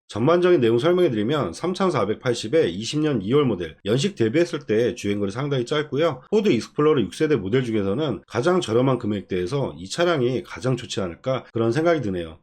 전반적인 내용 설명해드리면 3480의 20년 2월 모델, 연식 대비했을 때 주행거리 상당히 짧고요. 포드 익스플로러 6세대 모델 중에서는 가장 저렴한 금액대에서 이 차량이 가장 좋지 않을까 그런 생각이 드네요.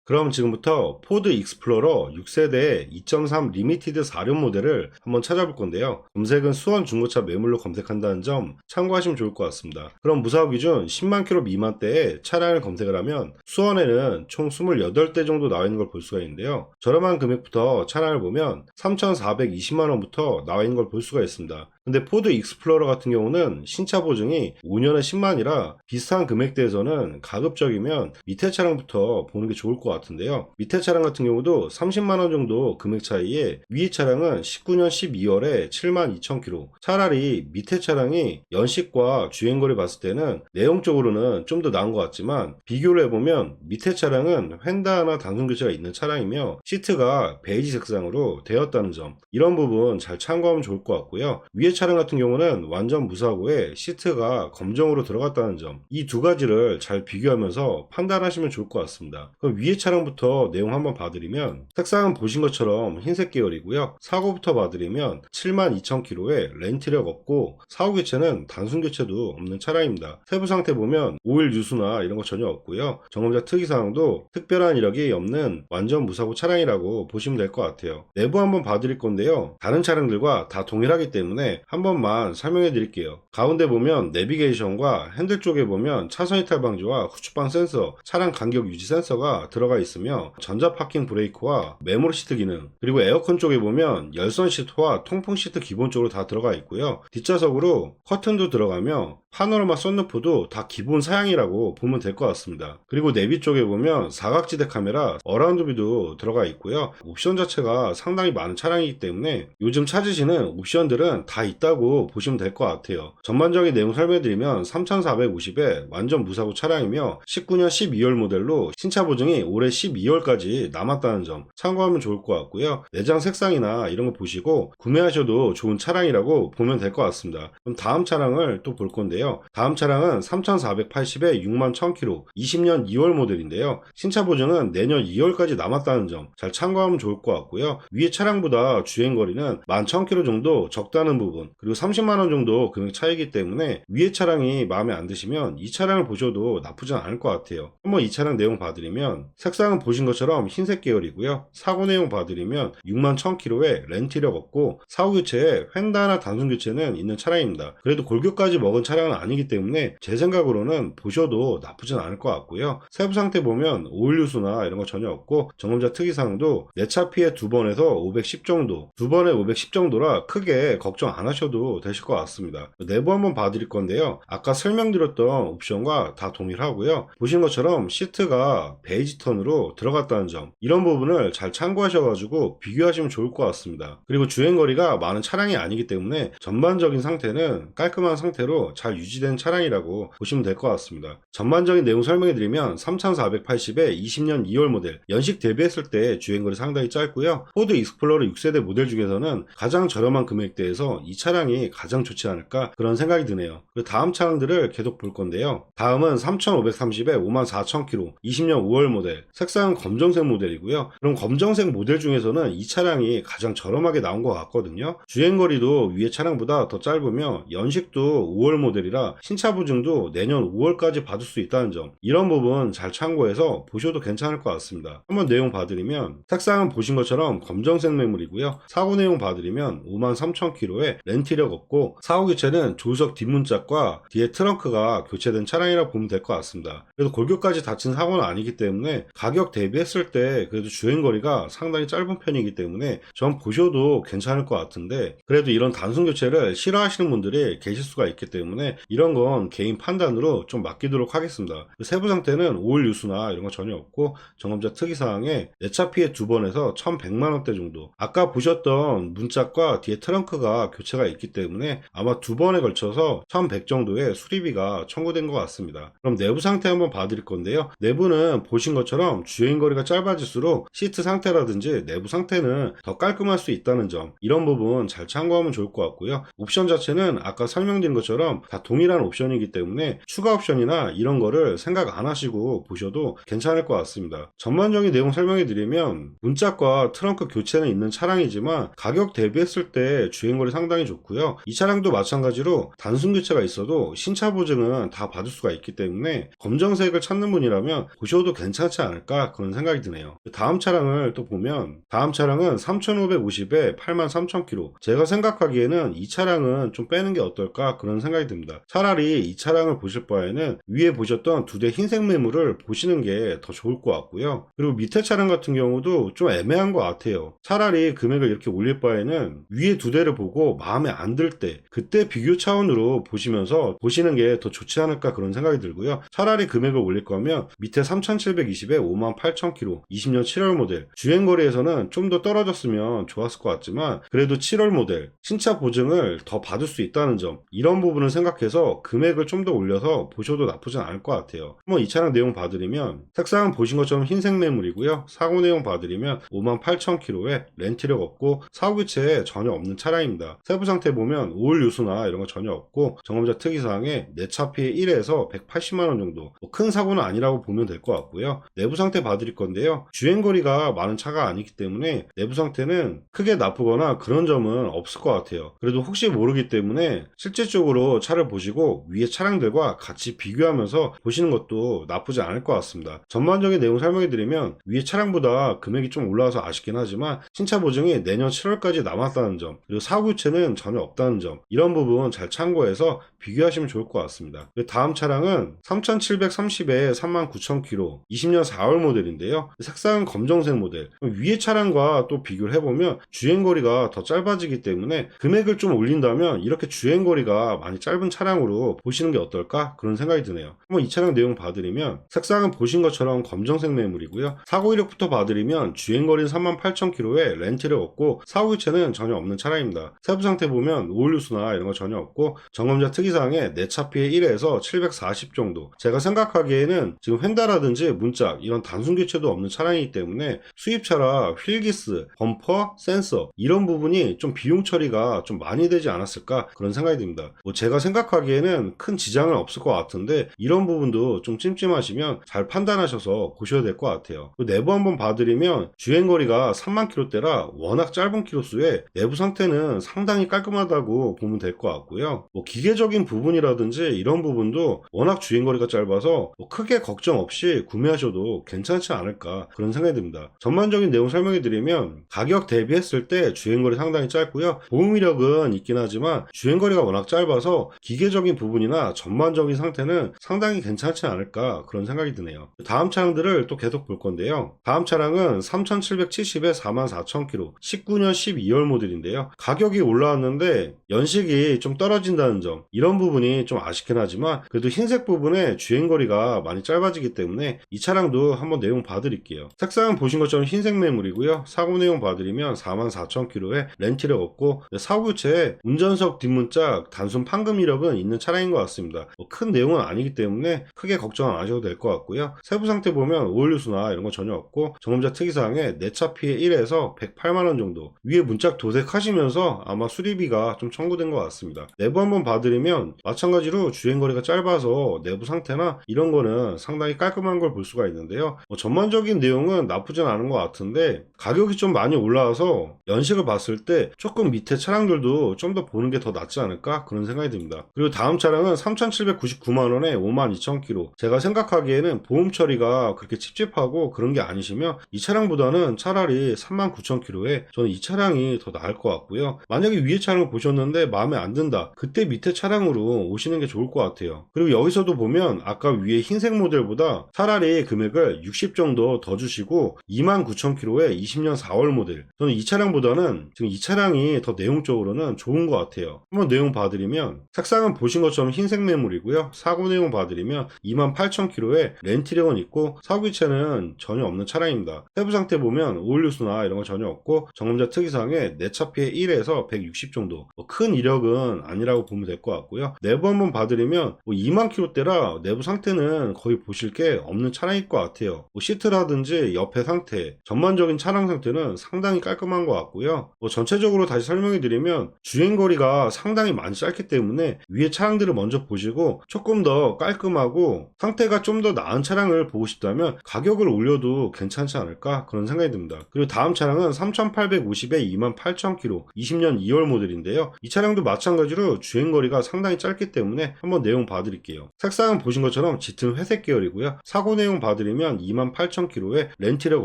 그럼 지금부터 포드 익스플로러 6세대 2.3 리미티드 4륜 모델을 한번 찾아볼 건데요. 검색은 수원 중고차 매물로 검색한다는 점 참고하시면 좋을 것 같습니다. 그럼 무사고 기준 10만 킬로 미만대의 차량을 검색을 하면 수원에는 총 28대 정도 나와 있는 걸 볼 수가 있는데요. 저렴한 금액부터 차량을 보면 3,420만원부터 나와 있는 걸 볼 수가 있습니다. 근데 포드 익스플로러 같은 경우는 신차 보증이 5년에 10만이라 비슷한 금액대에서는 가급적이면 밑에 차량부터 보는 게 좋을 것 같은데요. 밑에 차량 같은 경우도 30만원 정도 금액 차이에 위에 차량은 19년 12월에 7만 2천 km. 차라리 밑에 차량이 연식과 주행거리 봤을 때는 내용적으로는 좀 더 나은 것 같지만 비교를 해보면 밑에 차량은 휀다 하나 단순 교체가 있는 차량이며 시트가 베이지 색상으로 되었다는 점, 이런 부분 잘 참고하면 좋을 것 같고요. 위에 차량 같은 경우는 완전 무사고에 시트가 검정으로 들어갔다는 점, 이 두 가지를 잘 비교하면서 판단하시면 좋을 것 같습니다. 그럼 위에 차량부터 내용 한번 봐드리면 색상은 보신 것처럼 흰색 계열이고요. 사고부터 봐드리면 7만 2천 km에 렌트력 없고 사고 교체는 단순 교체도 없는 차량입니다. 세부 상태 보면 오일 유수나 이런 거 전혀 없고요. 점검자 특이사항도 특별한 이력이 없는 완전 무사고 차량이라고 보시면 될 것 같아요. 내부 한번 봐드릴 건데요. 다른 차량들과 다 동일하기 때문에 한 번만 설명해 드릴게요. 가운데 보면 내비게이션과 핸들 쪽에 보면 차선 이탈 방지와 후추방 센서, 차량 간격 유지 센서가 들어가 있으며 전자 파킹 브레이크와 메모리 시트 기능, 그리고 에어컨 쪽에 보면 열선 시트와 통풍 시트 기본적으로 다 들어가 있고요. 뒷좌석으로 커튼도 들어가며 파노라마 썬루프도 다 기본 사양이라고 보면 될 것 같습니다. 그리고 내비 쪽에 보면 사각지대 카메라, 어라운드 뷰도 들어가 있고요. 옵션 자체가 상당히 많은 차량이기 때문에 요즘 찾으시는 옵션들은 다 있다고 보시면 될 것 같아요. 전반적인 내용 설명드리면 3450에 완전 무사고 차량이며 19년 12월 모델로 신차 보증이 올해 12월까지 남았다는 점 참고하면 좋을 것 같고요. 내장 색상이나 이런 거 보시고 구매하셔도 좋은 차량이라고 보면 될 것 같습니다. 그럼 다음 차량을 또 볼 건데요. 다음 차량은 3480에 6만 1000km 20년 2월 모델인데요. 신차 보증은 내년 2월까지 남았다는 점 잘 참고하면 좋을 것 같고요. 위에 차량보다 주행거리는 11,000km 정도 적다는 부분, 그리고 30만원 정도 금액 차이기 때문에 위에 차량이 마음에 안 드시면 이 차량을 보셔도 나쁘진 않을 것 같아요. 한번 이 차량 내용 봐드리면 색상은 보신 것처럼 흰색 계열이고요. 사고 내용 봐드리면 6만 1000km에 렌트력 없고 사고 교체에 휀다 하나 단순 교체는 있는 차량입니다. 그래도 골격까지 먹은 차량은 아니기 때문에 제 생각으로는 보셔도 나쁘진 않을 것 같고요. 세부 상태 보면 오일 유수나 이런 거 전혀 없고 점검자 특이사항도 내차 피해 2번에서 510 정도, 2번에 510 정도라 크게 걱정 안 하셔도 되실 것 같습니다. 내부 한번 봐드릴 건데요. 아까 설명드렸던 옵션과 다 동일하고요. 보신 것처럼 시트가 베이지 턴으로 들어갔다는 점, 이런 부분을 잘 참고하셔가지고 비교하시면 좋을 것 같습니다. 그리고 주행거리가 많은 차량이 아니기 때문에 전반적인 상태는 깔끔한 상태로 잘 유지된 차량이라고 보시면 될 것 같습니다. 전반적인 내용 설명해드리면 3480에 20년 2월 모델, 연식 대비했을 때 주행거리 상당히 짧고요. 포드 익스플로러 6세대 모델 중에서는 가장 저렴한 금액대에서 이 차량이 가장 좋지 않을까 그런 생각이 드네요. 그리고 다음 차량들을 계속 볼 건데요. 다음은 3530에 54,000km 20년 5월 모델, 색상은 검정색 모델이고요. 그럼 검정색 모델 중에서는 이 차량이 가장 저렴하게 나온 것 같거든요. 주행거리도 위에 차량보다 더 짧으며 연식도 5월 모델이라 신차 보증도 내년 5월까지 받을 수 있다는 점, 이런 부분 잘 참고해서 보셔도 괜찮을 것 같습니다. 한번 내용 봐드리면 색상은 보신 것처럼 검정색 매물이고요. 사고 내용 봐드리면 53,000km에 렌트력 없고 사고 교체는 조수석 뒷문짝과 뒤에 트렁크가 교체된 차량이라 보면 될 것 같습니다. 그래도 골격까지 다친 사고는 아니기 때문에 가격 대비했을 때 그래도 주행거리가 상당히 짧은 편이기 때문에 전 보셔도 괜찮을 것 같은데, 그래도 이런 단순 교체를 싫어하시는 분들이 계실 수가 있기 때문에 이런 건 개인 판단으로 좀 맡기도록 하겠습니다. 세부 상태는 오일 유수나 이런 거 전혀 없고 점검자 특이사항에 내차 피해 2번에서 1100만원대 정도, 아까 보셨던 문짝과 뒤에 트렁크가 교체가 있기 때문에 아마 2번에 걸쳐서 1100 정도의 수리비가 청구된 것 같습니다. 그럼 내부 상태 한번 봐드릴 건데요. 내부는 보신 것처럼 것처럼 주행거리가 짧아질수록 시트 상태라든지 내부 상태는 더 깔끔할 수 있다는 점, 이런 부분 잘 참고하면 좋을 것 같고요. 옵션 자체는 아까 설명드린 것처럼 다 동일한 옵션이기 때문에 추가 옵션이나 이런 거를 생각 안 하시고 보셔도 괜찮을 것 같습니다. 전반적인 내용 설명해 드리면 문짝과 트렁크 교체는 있는 차량이지만 가격 대비했을 때 주행거리 상당히 좋고요. 이 차량도 마찬가지로 단순 교체가 있어도 신차 보증은 다 받을 수가 있기 때문에 검정색을 찾는 분이라면 보셔도 괜찮지 않을까 그런 생각이 드네요. 다음 차량을 또 보면 다음 차량은 3550에 83,000km. 제가 생각하기에는 이 차량은 좀 빼는 게 어떨까 그런 생각이 듭니다. 차라리 이 차량을 보실 바에는 위에 보셨던 두 대 흰색 매물을 보시는 게 더 좋을 것 같고요. 그리고 밑에 차량 같은 경우도 좀 애매한 것 같아요. 차라리 금액을 이렇게 올릴 바에는 위에 두 대를 보고 마음에 안 들 때 그때 비교 차원으로 보시면서 보시는 게 더 좋지 않을까 그런 생각이 들고요. 차라리 금액을 올릴 거면 밑에 3720에 58,000km 20년 7월 모델 주행거리에서는 좀 더 떨어졌으면 좋았을 것 같지만 그래도 7월 모델 신차 보증을 더 받을 수 있다는 점, 이런 부분을 생각해서 금액을 좀 더 올려서 보셔도 나쁘진 않을 것 같아요. 한번 이 차량 내용 봐드리면 색상은 보신 것처럼 흰색 매물이고요. 사고 내용 봐드리면 58,000km에 렌트력 없고 사고 교체에 전혀 없는 차량입니다. 세부 상태 보면 오일 요소나 이런 거 전혀 없고 점검자 특이사항에 내차 피해 1에서 180만원 정도, 큰 사고는 아니라고 보면 될 것 같고요. 내부 상태 봐드릴 건데요. 주행거리가 많은 차가 아니기 때문에 내부 상태는 크게 나쁘거나 그런 점은 없을 것 같아요. 그래도 혹시 모르기 때문에 실질적으로 차를 보시고 위에 차량들과 같이 비교하면서 보시는 것도 나쁘지 않을 것 같습니다. 전반적인 내용 설명해 드리면 위에 차량보다 금액이 좀 올라와서 아쉽긴 하지만 신차 보증이 내년 7월까지 남았다는 점, 그리고 사고 교체는 전혀 없다는 점, 이런 부분 잘 참고해서 비교하시면 좋을 것 같습니다. 다음 차량은 3730에 39,000km 20년 4월 모델인데요. 색상은 검정색 모델. 위에 차량과 또 비교를 해보면 주행거리가 더 짧아지기 때문에 금액을 좀 올린다면 이렇게 주행거리가 많이 짧은 차량으로 보시는 게 어떨까 그런 생각이 드네요. 한번 이 차량 내용 봐드리면 색상은 보신 것처럼 검정색 매물이고요. 사고 이력부터 봐드리면 주행거리는 38,000km에 렌트를 없고 사고 교체는 전혀 없는 차량입니다. 세부 상태 보면 오일 누수나 이런 거 전혀 없고 점검자 특이사항에 내차 피해 1에서 740 정도. 제가 생각하기에는 지금 휀다라든지 문짝 이런 단순 교체도 없는 차량이기 때문에 수입차라 휠기스, 범퍼, 센서 이런 부분이 좀 비용 처리가 좀 많이 되지 않았을까 그런 생각이 듭니다. 제가 생각하기에는 큰 지장은 없을 것 같은데 이런 부분도 좀 찜찜하시면 잘 판단하셔서 보셔야 될 것 같아요. 내부 한번 봐드리면 주행거리가 3만 km대라 워낙 짧은 키로수에 내부 상태는 상당히 깔끔하다고 보면 될 것 같고요. 기계적인 부분이라든지 이런 부분도 워낙 주행거리가 짧아서 크게 걱정 없이 구매하셔도 괜찮지 않을까 그런 생각이 듭니다. 전반적인 내용 설명해 드리면 가격 대비했을 때 주행거리 상당히 짧고요. 보험 이력은 있긴 하지만 주행거리가 워낙 짧아서 기계적인 부분이나 전반적인 상태는 상당히 괜찮지 않을까 그런 생각이 드네요. 다음 차량들을 또 계속 볼 건데요. 다음 차량은 3770에 44,000km 19년 12월 모델인데요. 가격이 올라왔는데 연식이 좀 떨어진다는 점, 이런 부분이 좀 아쉽긴 하지만 그래도 흰색 부분에 주행거리가 많이 짧아지기 때문에 이 차량도 한번 내용 봐드릴게요. 색상은 보신 것처럼 흰색 매물이고요. 사고 내용 봐드리면 44,000km에 렌트력 없고 사고 교체에 운전석 뒷문짝 단순 판금 이력은 있는 차량인 것 같습니다. 큰 내용은 아니기 때문에 크게 걱정 안 하셔도 될 것 같고요. 세부 상태 보면 오일 누수나 이런 거 전혀 없고 점검자 특이사항에 내차 피해 1에서 108만원 정도. 위에 문짝 도색하시면서 아마 수리비가 좀 청구된 것 같습니다. 내부 한번 봐드리면 마찬가지로 주행거리가 짧아서 내부 상태나 이런 거는 상당히 깔끔한 걸 볼 수가 있는데요. 전반적인 내용은 나쁘진 않은 것 같은데 가격이 좀 많이 올라와서 연식을 봤을 때 조금 밑에 차량들도 좀 더 보는 게 더 낫지 않을까 그런 생각이 듭니다. 그리고 다음 차량은 3,799만원에 52,000km. 제가 생각하기에는 보험 처리가 그렇게 찝찝하고 그런 게 아니시면 이 차량보다는 차라리 39,000km에 저는 이 차량이 더 나을 것 같고요. 만약에 위에 차량을 보셨는데 마음에 안 든다, 그때 밑에 차량으로 오시는 게 좋을 것 같아요. 그리고 여기서도 보면 아까 위에 흰색 모델보다 차라리 금액을 60 정도 더 주시고 29,000km에 20년 4월 모델. 저는 이 차량보다는 지금 이 차량이 더 내용적으로는 좋은 것 같아요. 한번 내용 봐드리면 색상은 보신 것처럼 흰색 매물이고요. 사고 내용 봐드리면 28,000km에 렌트력은 있고 사고 교체는 전혀 없는 차량입니다. 세부 상태 보면 오일 누수나 이런 거 전혀 없고 점검자 특이사항에 내차 피해 1에서 160 정도. 큰 이력은 아니라고 보면 될 것 같고요. 같고요. 내부 한번 봐드리면 2만 킬로대라 내부 상태는 거의 보실 게 없는 차량일 것 같아요. 시트라든지 옆에 상태, 전반적인 차량 상태는 상당히 깔끔한 것 같고요. 전체적으로 다시 설명해 드리면 주행거리가 상당히 많이 짧기 때문에 위에 차량들을 먼저 보시고 조금 더 깔끔하고 상태가 좀 더 나은 차량을 보고 싶다면 가격을 올려도 괜찮지 않을까 그런 생각이 듭니다. 그리고 다음 차량은 3850에 28000km 20년 2월 모델인데요. 이 차량도 마찬가지로 주행거리가 상당히 짧기 때문에 한번 내용 봐드릴게요. 색상은 보신 것처럼 짙은 회색 계열이고요. 사고 내용 봐드리면 28000km에 렌트력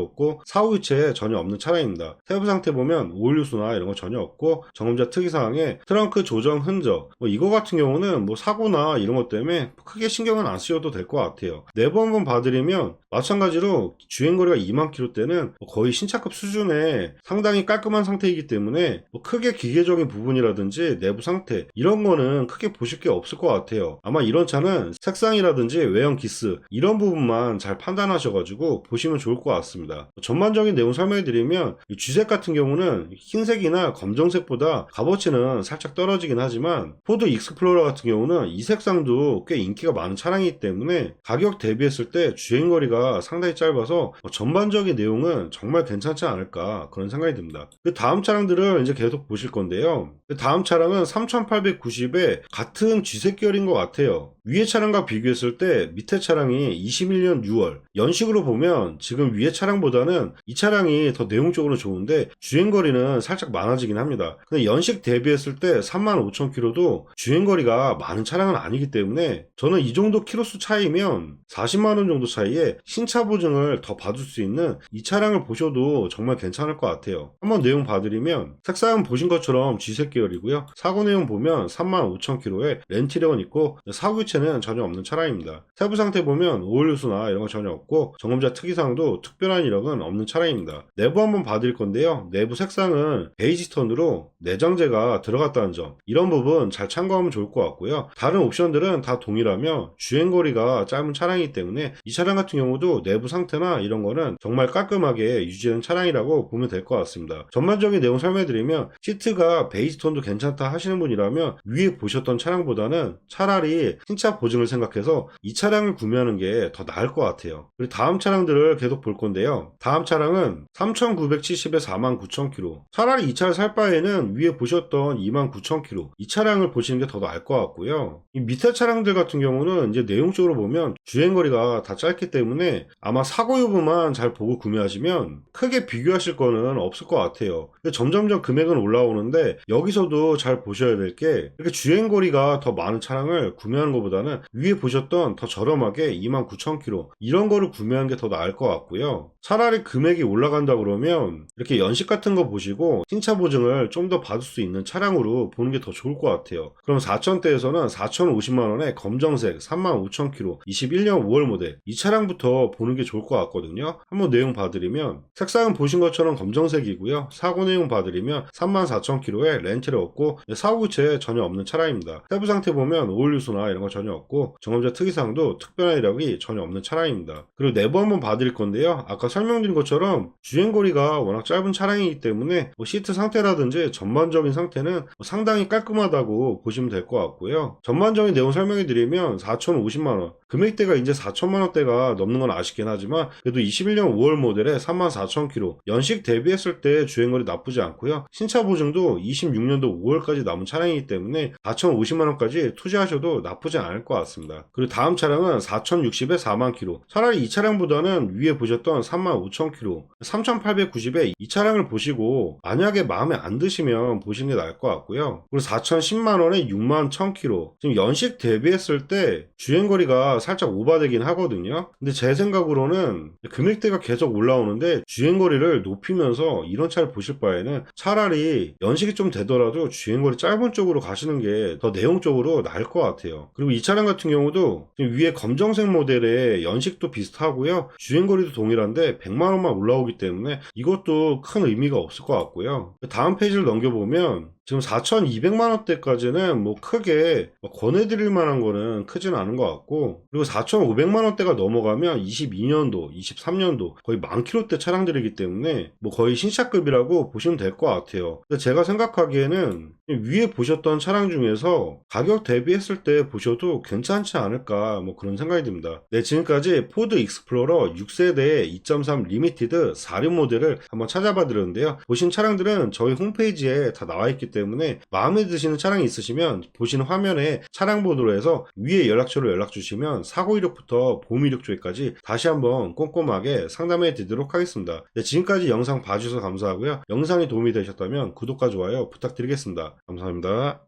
없고 사후 유체에 전혀 없는 차량입니다. 세부 상태 보면 오일 누수나 이런 거 전혀 없고 정음자 특이사항에 트렁크 조정 흔적 이거 같은 경우는 사고나 이런 것 때문에 크게 신경은 안 쓰셔도 될 것 같아요. 내부 한번 봐드리면 마찬가지로 주행거리가 2만 킬로대는 거의 신차급 수준의 상당히 깔끔한 상태이기 때문에 크게 기계적인 부분이라든지 내부 상태 이런 거는 크게 보실 게 없을 것 같아요. 아마 이런 차는 색상이라든지 외형 기스 이런 부분만 잘 판단하셔가지고 보시면 좋을 것 같습니다. 전반적인 내용 설명해 드리면 G색 같은 경우는 흰색이나 검정색보다 값어치는 살짝 떨어지긴 하지만 포드 익스플로러 같은 경우는 이 색상도 꽤 인기가 많은 차량이기 때문에 가격 대비했을 때 주행거리가 상당히 짧아서 전반적인 내용은 정말 괜찮지 않을까 그런 생각이 듭니다. 그 다음 차량들을 이제 계속 보실 건데요. 그 다음 차량은 3890에 같은 G색 계열인 것 같아요. 위에 차량과 비교했을 때 밑에 차량이 21년 6월 연식으로 보면 지금 위에 차량보다는 이 차량이 더 내용적으로 좋은데 주행거리는 살짝 많아지긴 합니다. 근데 연식 대비했을 때 35,000km도 주행거리가 많은 차량은 아니기 때문에 저는 이 정도 키로수 차이면 40만원 정도 차이에 신차 보증을 더 받을 수 있는 이 차량을 보셔도 정말 괜찮을 것 같아요. 한번 내용 봐드리면 색상은 보신 것처럼 G색 계열이고요. 사고 내용 보면 35,000km에 렌트력은 있고 사고 유체는 전혀 없는 차량입니다. 세부 상태 보면 오일 누수나 이런 거 전혀 없고 정음자 특이사항도 특별한 이력은 없는 차량입니다. 내부 한번 봐드릴 건데요. 내부 색상은 베이지 톤으로 내장재가 들어갔다는 점 이런 부분 잘 참고하면 좋을 것 같고요. 다른 옵션들은 다 동일하며 주행거리가 짧은 차량이기 때문에 이 차량 같은 경우도 내부 상태나 이런 거는 정말 깔끔하게 유지되는 차량이라고 보면 될 것 같습니다. 전반적인 내용 설명드리면 시트가 베이지 톤도 괜찮다 하시는 분이라면 위에 보셨던 차량보다는 차라리 신차 보증을 생각해서 이 차량을 구매하는 게 더 나을 것 같아요. 그리고 다음 차량들을 계속 볼 건데요. 다음 차량은 3970에 49,000km 차라리 이 차를 살 바에는 위에 보셨던 29,000km 이 차량을 보시는 게 더 나을 것 같고요. 이 밑에 차량들 같은 경우는 이제 내용적으로 보면 주행거리가 다 짧기 때문에 아마 사고 여부만 잘 보고 구매하시면 크게 비교하실 거는 없을 것 같아요. 점점점 금액은 올라오는데 여기서도 잘 보셔야 될 게 이렇게 주행거리가 더 많은 차량을 구매하는 것보다는 위에 보셨던 더 저렴하게 29,000km 이런 거를 구매하는 게 더 나을 것 같고요. 차라리 금액이 올라간다 그러면 이렇게 연식 같은 거 보시고 신차 보증을 좀 더 받을 수 있는 차량으로 보는 게 더 좋을 것 같아요. 그럼 4,000대에서는 4,050만원에 검정색 35,000km 21년 5월 모델 이 차량부터 보는 게 좋을 것 같거든요. 한번 내용 봐드리면 색상은 보신 것처럼 검정색이고요. 사고 내용 봐드리면 34,000km에 렌트를 얻고 사고 유체 전혀 없는 차량입니다. 세부 상태 보면 오일 누수나 이런 거 전혀 없고 정음자 특이사항도 특별한 이력이 전혀 없는 차량입니다. 그리고 내부 한번 봐드릴 건데요. 아까 설명드린 것처럼 주행거리가 워낙 짧은 차량이기 때문에 시트 상태라든지 전반적인 상태는 상당히 깔끔하다고 보시면 될 것 같고요. 전반적인 내용 설명해 드리면 4,050만원 금액대가 이제 4천만원대가 넘는 건 아쉽긴 하지만 그래도 21년 5월 모델에 34,000km 연식 대비했을 때 주행거리 나쁘지 않고요. 신차 보증도 26년도 5월까지 남은 차량이기 때문에 4,050만원까지 투자하셔도 나쁘지 않을 것 같습니다. 그리고 다음 차량은 4,060에 4만 km 차라리 이 차량보다는 위에 보셨던 35,000km 3,890에 이 차량을 보시고 만약에 마음에 안 드시면 보시는 게 나을 것 같고요. 그리고 4,010만원에 61,000km 지금 연식 대비했을 때 주행거리가 살짝 오바되긴 하거든요. 근데 제 생각으로는 금액대가 계속 올라오는데 주행거리를 높이면서 이런 차를 보실 바에는 차라리 연식이 좀 되더라도 주행거리 짧은 쪽으로 가시는 게 더 내용적으로 나을 것 같아요. 그리고 이 차량 같은 경우도 위에 검정색 모델의 연식도 비슷하고요. 주행거리도 동일한데 100만원만 올라오기 때문에 이것도 큰 의미가 없을 것 같고요. 다음 페이지를 넘겨보면 지금 4,200만 원대까지는 뭐 크게 권해드릴 만한 거는 크지는 않은 것 같고, 그리고 4,500만 원대가 넘어가면 22년도, 23년도 거의 만 킬로대 차량들이기 때문에 뭐 거의 신차급이라고 보시면 될 것 같아요. 근데 제가 생각하기에는 위에 보셨던 차량 중에서 가격 대비했을 때 보셔도 괜찮지 않을까 뭐 그런 생각이 듭니다. 네, 지금까지 포드 익스플로러 6세대 2.3 리미티드 4륜 모델을 한번 찾아봐 드렸는데요. 보신 차량들은 저희 홈페이지에 다 나와 있기 때문에 마음에 드시는 차량이 있으시면 보시는 화면에 차량 번호로 해서 위에 연락처로 연락 주시면 사고 이력부터 보험 이력 조회까지 다시 한번 꼼꼼하게 상담해 드리도록 하겠습니다. 네, 지금까지 영상 봐주셔서 감사하고요. 영상이 도움이 되셨다면 구독과 좋아요 부탁드리겠습니다. 감사합니다.